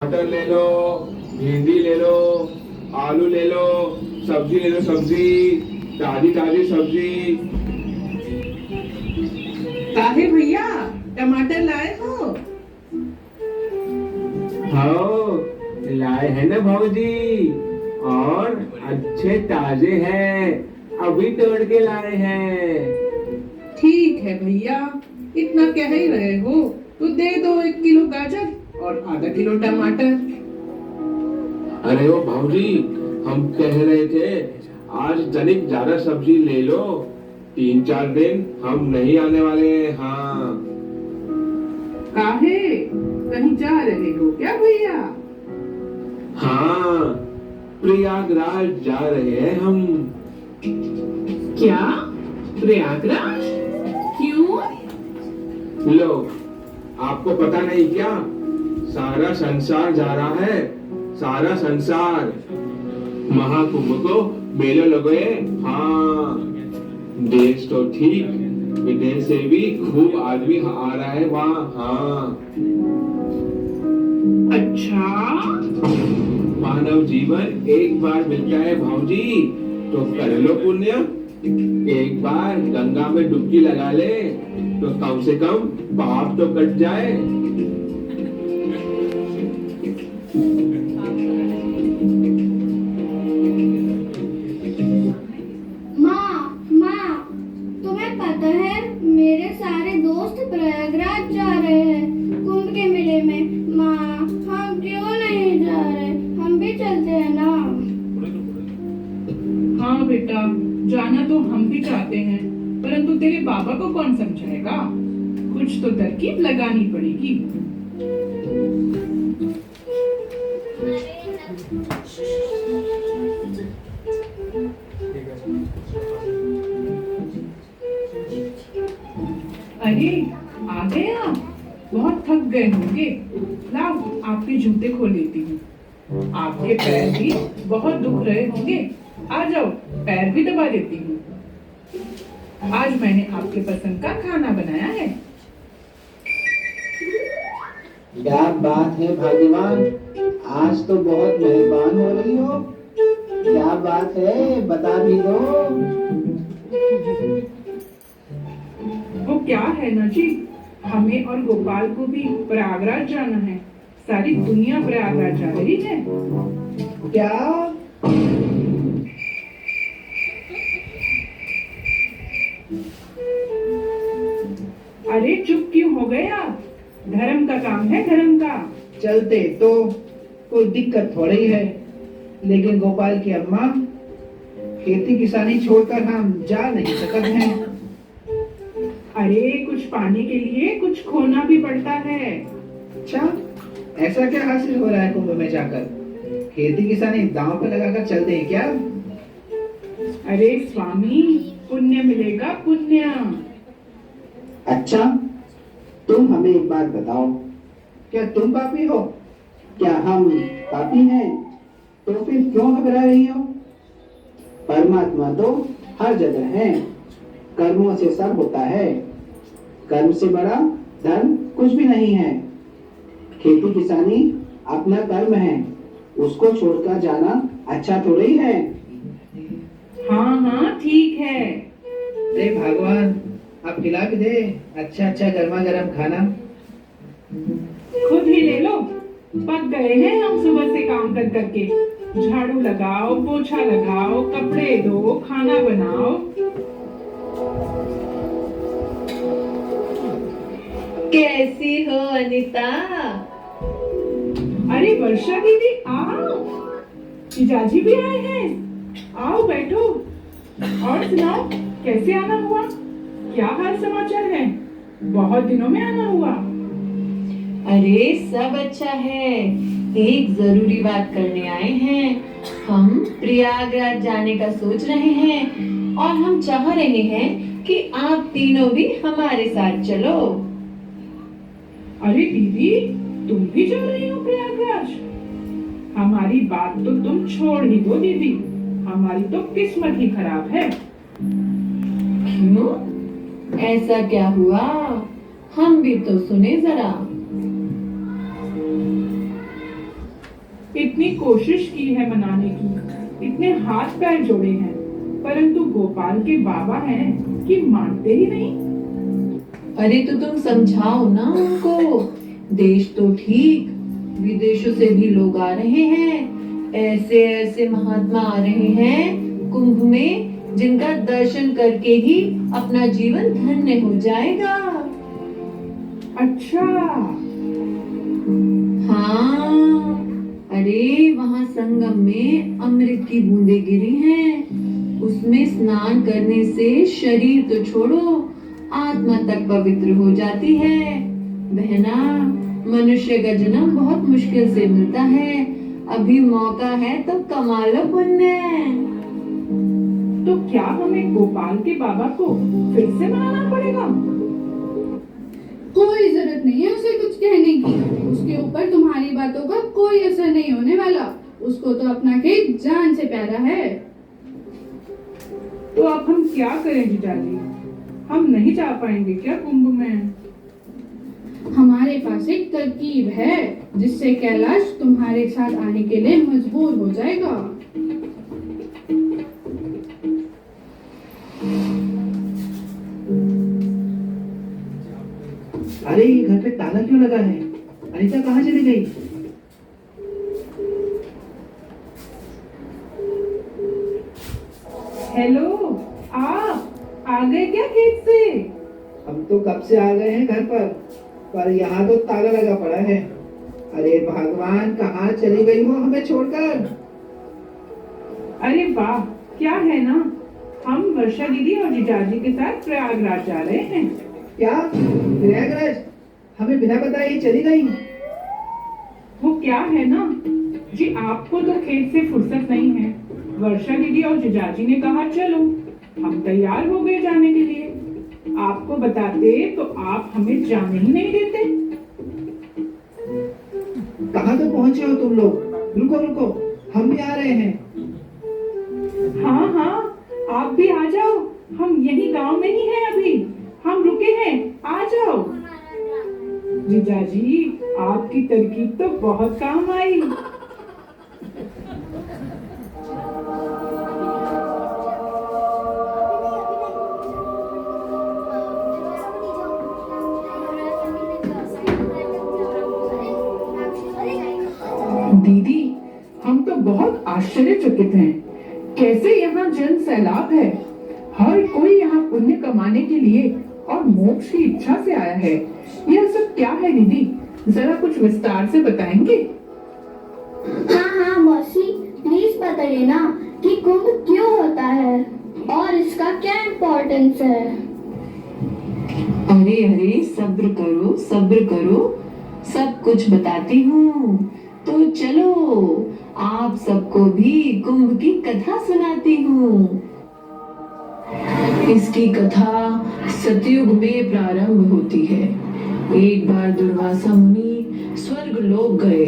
मटर ले लो, भिंडी ले लो, आलू ले लो, सब्जी ले लो, सब्जी ताजी ताजी सब्जी। काहे भैया टमाटर लाए हो? हाँ लाए हैं ना भाऊजी, और अच्छे ताजे हैं, अभी तोड़ के लाए हैं। ठीक है भैया, इतना कह ही रहे हो तो दे दो 1 किलो गाजर और आधा किलो टमाटर। अरे वो भाऊजी, हम कह रहे थे आज तनिक ज्यादा सब्जी ले लो, 3-4 दिन हम नहीं आने वाले हैं। हाँ काहे, कहीं जा रहे हो क्या भैया? हाँ, प्रयागराज जा रहे हैं हम। क्या प्रयागराज? क्यों? लो, आपको पता नहीं क्या, सारा संसार जा रहा है, सारा संसार महाकुंभ को मेले लगे। हाँ, देश तो ठीक, विदेश से भी खूब आदमी आ रहा है वहाँ। हाँ अच्छा, मानव जीवन एक बार मिलता है भाऊजी, तो कर लो पुण्य। एक बार गंगा में डुबकी लगा ले तो कम से कम पाप तो कट जाए। माँ, तुम्हें पता है मेरे सारे दोस्त प्रयागराज जा रहे हैं कुंभ के मेले में। माँ, हम क्यों नहीं जा रहे? हम भी चलते हैं ना। हाँ बेटा, जाना तो हम भी चाहते हैं, परंतु तेरे बाबा को कौन समझाएगा? कुछ तो तरकीब लगानी पड़ेगी। अरे आ गए आप, बहुत थक गए होंगे। लाओ आपके जूते खोल लेती हूँ, आपके पैर भी बहुत दुख रहे होंगे। आ जाओ, पैर भी दबा देती हूँ। आज मैंने आपके पसंद का खाना बनाया है। क्या बात है भाग्यवान, आज तो बहुत मेहरबान हो रही हो। क्या बात है, बता भी दो। वो क्या है ना जी, हमें और गोपाल को भी प्रयागराज जाना है। सारी दुनिया प्रयागराज जा रही है। क्या? अरे चुप क्यों हो गए आप? धर्म का काम है, धर्म का। चलते तो कोई दिक्कत थोड़ी है, लेकिन गोपाल की अम्मा, खेती किसानी छोड़कर हम जा नहीं सकते हैं। अरे कुछ पाने के लिए कुछ खोना भी पड़ता है। अच्छा, ऐसा क्या हासिल हो रहा है कुंभ में जाकर? खेती किसानी दांव पे लगाकर चलते हैं क्या? अरे स्वामी, पुण्य मिलेगा, पुण्य। अच्छा, तुम हमें एक बात बताओ, क्या तुम पापी हो? क्या हम पापी हैं? तो फिर क्यों घबरा रही हो? परमात्मा तो हर जगह है, कर्मों से सब होता है। कर्म से बड़ा धर्म कुछ भी नहीं है। खेती किसानी अपना कर्म है, उसको छोड़कर जाना अच्छा थोड़ी है। हाँ हाँ ठीक है। अरे भगवान, आप खिला भी दे अच्छा अच्छा गर्मा गर्म खाना। खुद ही ले लो, पक गए हैं हम सुबह से काम कर करके। झाड़ू लगाओ, पोछा लगाओ, कपड़े धो, खाना बनाओ। कैसी हो अनीता? अरे वर्षा दीदी आओ, जीजाजी भी आए हैं। आओ बैठो। और सुनाओ, कैसे आना हुआ? क्या हाल समाचार है? बहुत दिनों में आना हुआ। अरे सब अच्छा है, एक जरूरी बात करने आए हैं। हम प्रयागराज जाने का सोच रहे हैं और हम चाह रहे हैं कि आप तीनों भी हमारे साथ चलो। अरे दीदी, तुम भी जा रही हो प्रयागराज? हमारी बात तो तुम छोड़ ही दो दीदी, हमारी तो किस्मत ही खराब है। क्यों? ऐसा क्या हुआ? हम भी तो सुने जरा। इतनी कोशिश की है मनाने की, इतने हाथ पैर जोड़े हैं, परंतु गोपाल के बाबा हैं कि मानते ही नहीं। अरे तो तुम समझाओ ना उनको। देश तो ठीक, विदेशों से भी लोग आ रहे हैं। ऐसे ऐसे महात्मा आ रहे हैं कुंभ में, जिनका दर्शन करके ही अपना जीवन धन्य हो जाएगा। अच्छा। हाँ, अरे वहाँ संगम में अमृत की बूंदें गिरी हैं। उसमें स्नान करने से शरीर तो छोड़ो, आत्मा तक पवित्र हो जाती है। बहना, मनुष्य का जन्म बहुत मुश्किल से मिलता है। अभी मौका है तो कमा लो पुण्य। तो क्या हमें गोपाल के बाबा को फिर से मनाना पड़ेगा? कोई जरूरत नहीं है उसे कुछ कहने की। उसके ऊपर तुम्हारी बातों का कोई असर नहीं होने वाला। उसको तो अपना खेत जान से प्यारा है। तो अब हम क्या करें जीजाजी? हम नहीं जा पाएंगे क्या कुंभ में? हमारे पास एक तरकीब है जिससे कैलाश तुम्हारे साथ आने के लिए मजबूर हो जाएगा। अरे ये घर पे ताला क्यों लगा है? अनीता कहाँ चली गई? हेलो, आप आ गए क्या खेत से? हम तो कब से आ गए हैं घर पर यहाँ तो ताला लगा पड़ा है। अरे भगवान, कहाँ चली गई हो हमें छोड़कर? अरे वाह, क्या है ना, हम वर्षा दीदी और जीजाजी के साथ प्रयागराज जा रहे हैं। क्या प्रयागराज? हमें बिना बताए ही चली गई? वो क्या है ना जी, आपको तो खेत से फुर्सत नहीं है। वर्षा दीदी और जीजाजी ने कहा चलो, हम तैयार हो गए जाने के लिए। आपको बताते तो आप हमें जाने ही नहीं देते। कहाँ तो पहुँचे हो तुम लोग? रुको रुको, हम भी आ रहे हैं। हाँ हाँ, आप भी आ जाओ, हम यही गांव में ही हैं अभी। हम रुके हैं, आ जाओ। जीजाजी, आपकी तरकीब तो बहुत काम आई। दीदी, हम तो बहुत आश्चर्यचकित हैं। कैसे यहाँ जन सैलाब है। हर कोई यहाँ पुण्य कमाने के लिए और मोक्ष की इच्छा से आया है। यह सब क्या है दीदी, जरा कुछ विस्तार से बताएंगे? हाँ हाँ मौसी, प्लीज बताइए ना कि कुंभ क्यों होता है और इसका क्या इम्पोर्टेंस है। अरे अरे, सब्र करो सब्र करो, सब कुछ बताती हूँ। तो चलो, आप सबको भी कुंभ की कथा सुनाती हूँ। इसकी कथा सतयुग में प्रारंभ होती है। एक बार दुर्वासा मुनि स्वर्ग लोक गए।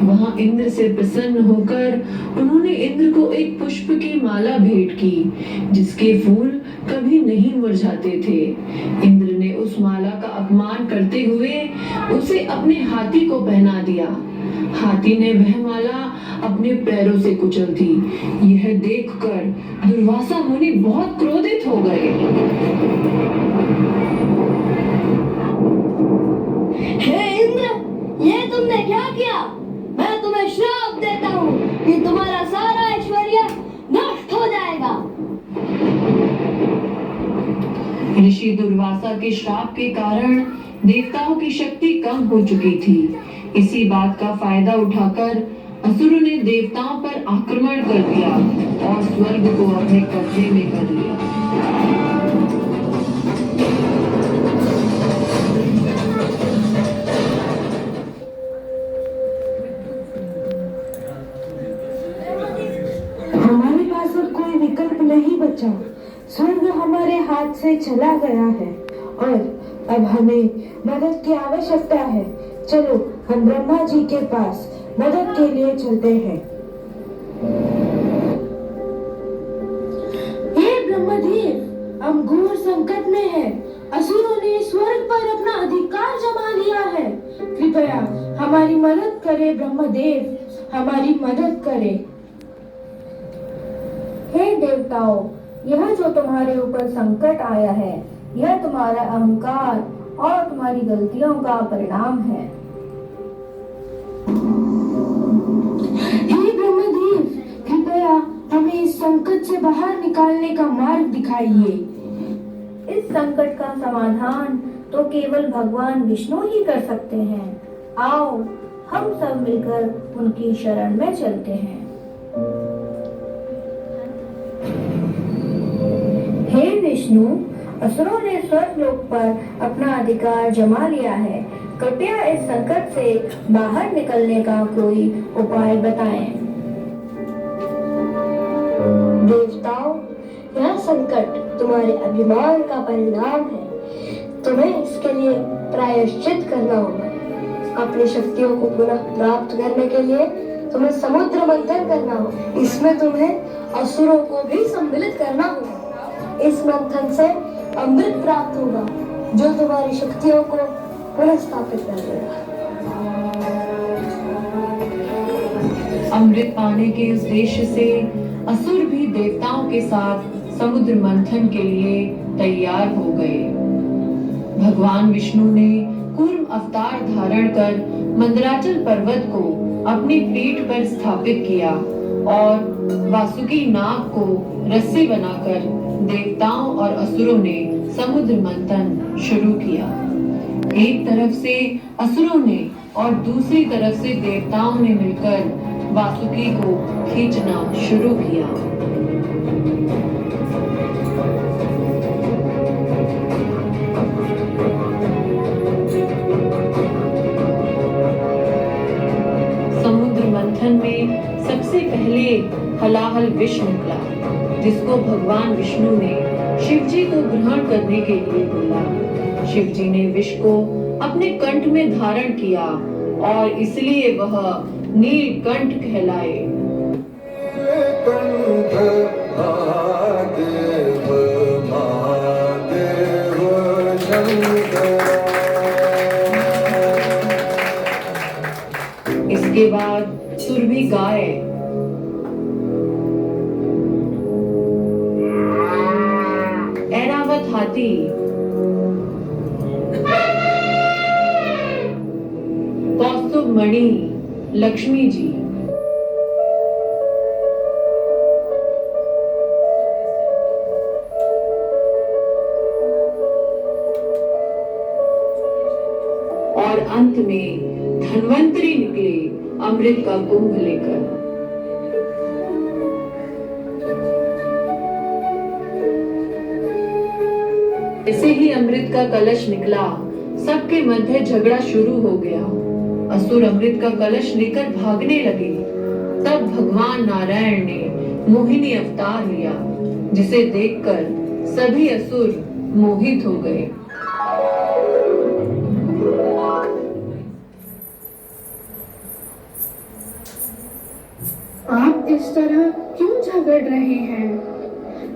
वहां इंद्र से प्रसन्न होकर उन्होंने इंद्र को एक पुष्प की माला भेंट की, जिसके फूल कभी नहीं मुरझाते थे। इंद्र ने उस माला का अपमान करते हुए उसे अपने हाथी को पहना दिया। हाथी ने वह माला अपने पैरों से कुचल दी। यह देखकर दुर्वासा मुनि बहुत क्रोधित हो गए। हे इंद्र, ये तुमने क्या किया? मैं तुम्हें श्राप देता हूँ कि तुम्हारा सारा ऐश्वर्य नष्ट हो जाएगा। ऋषि दुर्वासा के श्राप के कारण देवताओं की शक्ति कम हो चुकी थी। इसी बात का फायदा उठाकर असुरों ने देवताओं पर आक्रमण कर दिया और स्वर्ग को अपने कब्जे में कर लिया। हमारे पास अब कोई विकल्प नहीं बचा। स्वर्ग हमारे हाथ से चला गया है और अब हमें मदद की आवश्यकता है। चलो, हम ब्रह्मा जी के पास मदद के लिए चलते हैं। हे ब्रह्मदेव, हम घोर संकट में हैं। असुरों ने स्वर्ग पर अपना अधिकार जमा लिया है। कृपया हमारी मदद करें ब्रह्मदेव। हमारी मदद करे। हे देवताओं, यह जो तुम्हारे ऊपर संकट आया है, यह तुम्हारा अहंकार और तुम्हारी गलतियों का परिणाम है। हे ब्रह्मदेव, कृपया हमें इस संकट से बाहर निकालने का मार्ग दिखाइए। इस संकट का समाधान तो केवल भगवान विष्णु ही कर सकते हैं। आओ हम सब मिलकर उनकी शरण में चलते हैं। हे विष्णु, असुरों ने स्वर्गलोक पर अपना अधिकार जमा लिया है। कृपया इस संकट से बाहर निकलने का कोई उपाय बताएं। देवताओं, यह संकट तुम्हारे अभिमान का परिणाम है। तुम्हें इसके लिए प्रायश्चित करना होगा। अपनी शक्तियों को पुनः प्राप्त करने के लिए तुम्हें समुद्र मंथन करना होगा। इसमें तुम्हें असुरों को भी सम्मिलित करना होगा। इस मंथन से अमृत प्राप्त होगा, जो तुम्हारी शक्तियों को पुनः स्थापित कर देगा। अमृत पाने के उद्देश्य से असुर भी देवताओं के साथ समुद्र मंथन के लिए तैयार हो गए। भगवान विष्णु ने कूर्म अवतार धारण कर मंदराचल पर्वत को अपनी पीठ पर स्थापित किया और वासुकी नाग को रस्सी बनाकर देवताओं और असुरों ने समुद्र मंथन शुरू किया। एक तरफ से असुरों ने और दूसरी तरफ से देवताओं ने मिलकर वासुकी को खींचना शुरू किया। समुद्र मंथन में सबसे पहले हलाहल विष निकला, जिसको भगवान विष्णु ने शिव जी को ग्रहण करने के लिए बोला। शिव जी ने विष को अपने कंठ में धारण किया और इसलिए वह नीलकंठ कहलाए। इसके बाद सुरभि गाय, ऐरावत हाथी, कौस्तुभ मणि लक्ष्मी जी, और अंत में धन्वंतरी निकले अमृत का कुंभ लेकर। ऐसे ही अमृत का कलश निकला, सबके मध्य झगड़ा शुरू हो गया। असुर अमृत का कलश लेकर भागने लगे। तब भगवान नारायण ने मोहिनी अवतार लिया, जिसे देखकर सभी असुर मोहित हो गए। आप इस तरह क्यों झगड़ रहे हैं?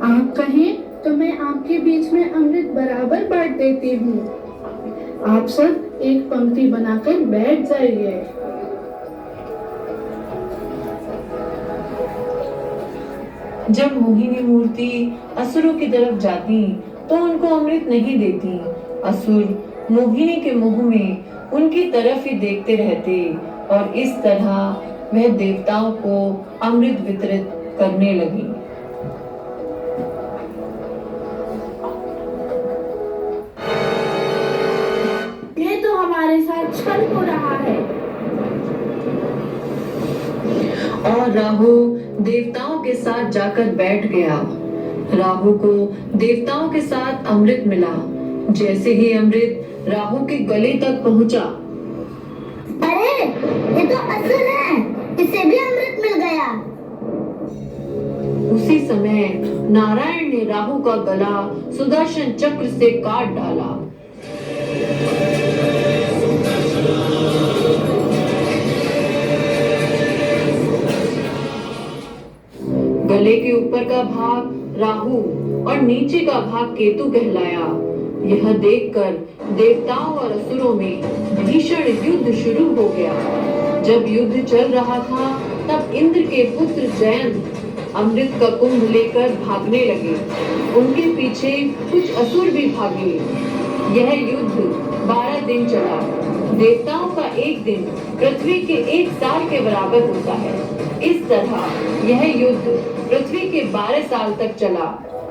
आप कहें तो मैं आपके बीच में अमृत बराबर बांट देती हूँ। आप सब एक पंक्ति बनाकर बैठ जाइए। जब मोहिनी मूर्ति असुरों की तरफ जाती तो उनको अमृत नहीं देती। असुर मोहिनी के मुंह में उनकी तरफ ही देखते रहते और इस तरह वह देवताओं को अमृत वितरित करने लगी। ये तो हमारे साथ छल हो रहा है। और राहु देवताओं के साथ जाकर बैठ गया। राहु को देवताओं के साथ अमृत मिला। जैसे ही अमृत राहु के गले तक पहुंचा, अरे ये तो असुर है, इसे भी अमृत मिल गया। उसी समय नारायण ने राहु का गला सुदर्शन चक्र से काट डाला। गले के ऊपर का भाग राहु और नीचे का भाग केतु कहलाया। यह देखकर देवताओं और असुरों में भीषण युद्ध शुरू हो गया। जब युद्ध चल रहा था तब इंद्र के पुत्र जयंत अमृत का कुंभ लेकर भागने लगे। उनके पीछे कुछ असुर भी भागे। यह युद्ध 12 दिन चला। देवताओं का एक दिन पृथ्वी के 1 साल के बराबर होता है। इस तरह यह युद्ध पृथ्वी के 12 साल तक चला।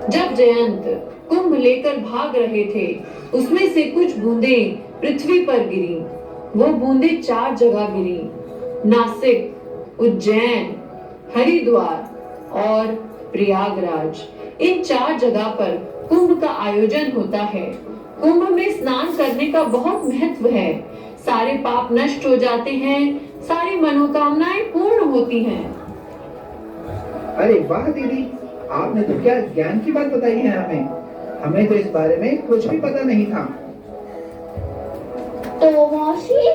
जब जयंत कुंभ लेकर भाग रहे थे, उसमें से कुछ बूंदें पृथ्वी पर गिरी। वो बूंदें 4 जगह गिरी: नासिक, उज्जैन, हरिद्वार और प्रयागराज। इन 4 जगह पर कुंभ का आयोजन होता है। कुंभ में स्नान करने का बहुत महत्व है। सारे पाप नष्ट हो जाते हैं, सारी मनोकामनाएं पूर्ण होती हैं। अरे वाह दीदी, आपने तो क्या ज्ञान की बात बताई है हमें। हमें तो इस बारे में कुछ भी पता नहीं था। तो मौसी,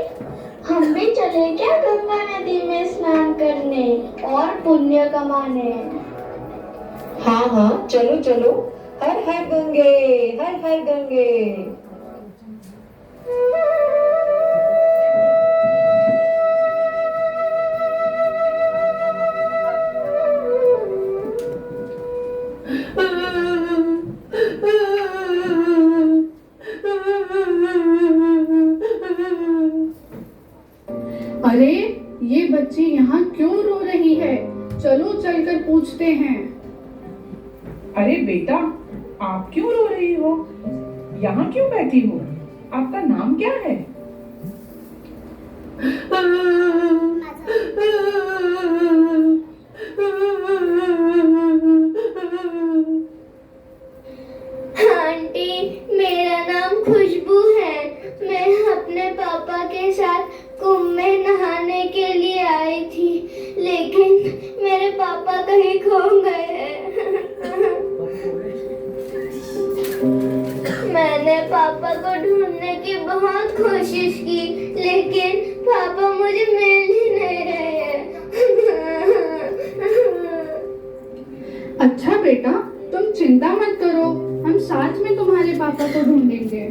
हम भी चले क्या गंगा नदी में स्नान करने और पुण्य कमाने? हाँ हाँ, चलो चलो। हर हर गंगे, हर हर गंगे। अरे, ये बच्ची यहाँ क्यों रो रही है? चलो चलकर पूछते हैं। अरे बेटा, आप क्यों रो रही हो? यहाँ क्यों बैठी हो? आपका नाम क्या है? आंटी, मेरा नाम खुशबू है। मैं अपने पापा के साथ कुंभ में नहाने के लिए आई थी, लेकिन मेरे पापा कहीं खो गए हैं। मैंने पापा को ढूंढने की बहुत कोशिश की, लेकिन पापा मुझे मिल ही नहीं रहे हैं। अच्छा बेटा, तुम चिंता मत करो, हम साथ में तुम्हारे पापा को ढूंढेंगे।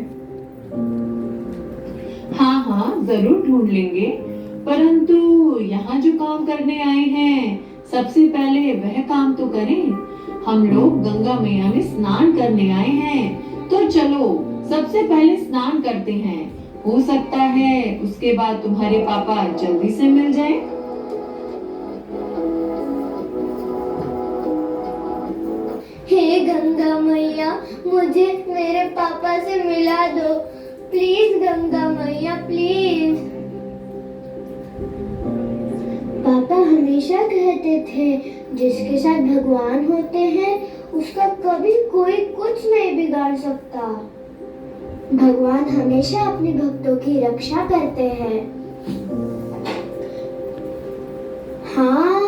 हाँ हाँ, जरूर ढूंढ लेंगे। परंतु यहाँ जो काम करने आए हैं, सबसे पहले वह काम तो करें। हम लोग गंगा मैया में स्नान करने आए हैं, तो चलो सबसे पहले स्नान करते हैं। हो सकता है उसके बाद तुम्हारे पापा जल्दी से मिल जाएं। हे गंगा मैया, मुझे मेरे पापा से मिला दो। प्लीज गंगा मैया, प्लीज। पापा हमेशा कहते थे, जिसके साथ भगवान होते हैं उसका कभी कोई कुछ नहीं बिगाड़ सकता। भगवान हमेशा अपने भक्तों की रक्षा करते हैं। हाँ,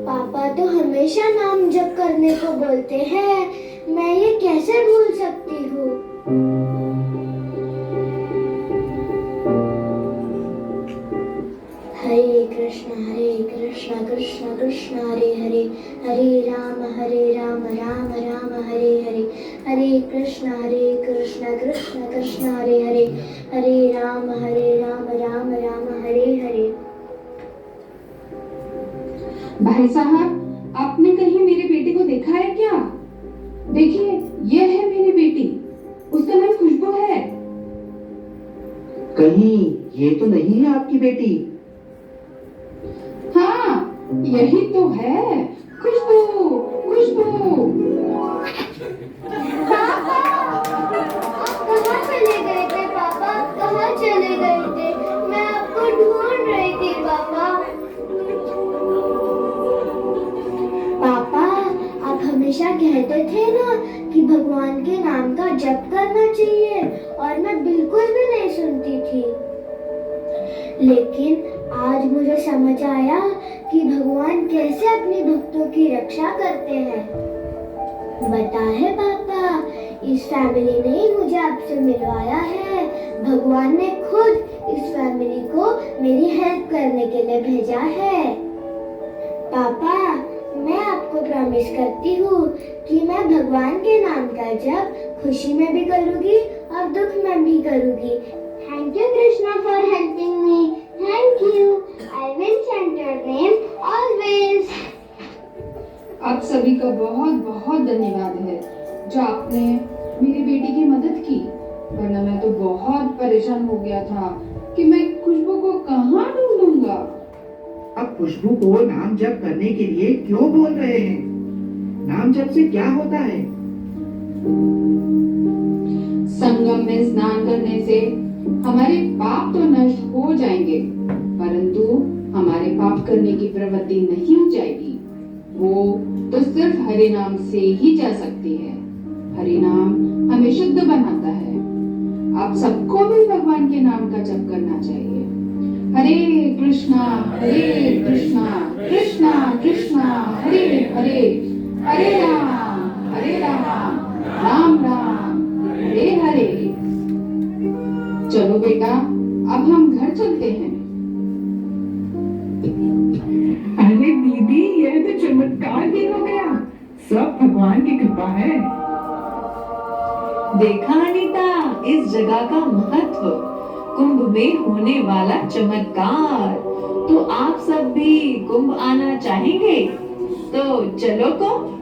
पापा तो हमेशा नाम जप करने को बोलते हैं। मैं ये कैसे भूल सकती हूँ? हरे कृष्ण कृष्ण कृष्ण हरे हरे, हरे राम राम राम हरे हरे, हरे कृष्ण कृष्ण कृष्ण हरे हरे, हरे राम राम राम हरे हरे। भाई साहब, आपने कहीं मेरे बेटे को देखा है क्या? देखिए, ये है मेरी बेटी। उसका नाम खुशबू है। कहीं ये तो नहीं है आपकी बेटी? हाँ, यही तो है, खुशबू खुशबू। कहाँ चले गए थे पापा? कहाँ चले गए थे? मैं आपको ढूंढ रही थी पापा। पापा, आप हमेशा कहते थे ना कि भगवान के नाम का जप करना चाहिए, और मैं बिल्कुल भी नहीं सुनती थी। लेकिन आज मुझे समझ आया कि भगवान कैसे अपने भक्तों की रक्षा करते हैं। बता है पापा, इस फैमिली ने ही मुझे आपसे मिलवाया है। भगवान ने खुद इस फैमिली को मेरी हेल्प करने के लिए भेजा है। पापा, मैं आपको प्रॉमिस करती हूँ कि मैं भगवान के नाम का जप खुशी में भी करूँगी और दुख में भी करूँगी। Thank you Krishna for helping me. Thank you. I will chant your name always. आप सभी का बहुत बहुत धन्यवाद है जो आपने मेरी बेटी की मदद की, वरना मैं तो बहुत परेशान हो गया था कि मैं खुशबू को कहाँ ढूंढूंगा। अब खुशबू को नाम जप करने के लिए क्यों बोल रहे हैं? नाम जप से क्या होता है? संगम में स्नान करने से हमारे पाप तो नष्ट हो जाएंगे, परंतु हमारे पाप करने की प्रवृत्ति नहीं हो जाएगी। वो तो सिर्फ हरि नाम से ही जा सकती है। हरि नाम हमें शुद्ध बनाता है। आप सबको भी भगवान के नाम का जप करना चाहिए। हरे कृष्णा कृष्णा कृष्णा हरे हरे, हरे राम राम राम हरे हरे। चलो बेटा, अब हम घर चलते हैं। अरे दीदी, यह तो चमत्कार ही हो गया। सब भगवान की कृपा है। देखा अनीता, इस जगह का महत्व, कुंभ में होने वाला चमत्कार। तो आप सब भी कुंभ आना चाहेंगे? तो चलो कुंभ।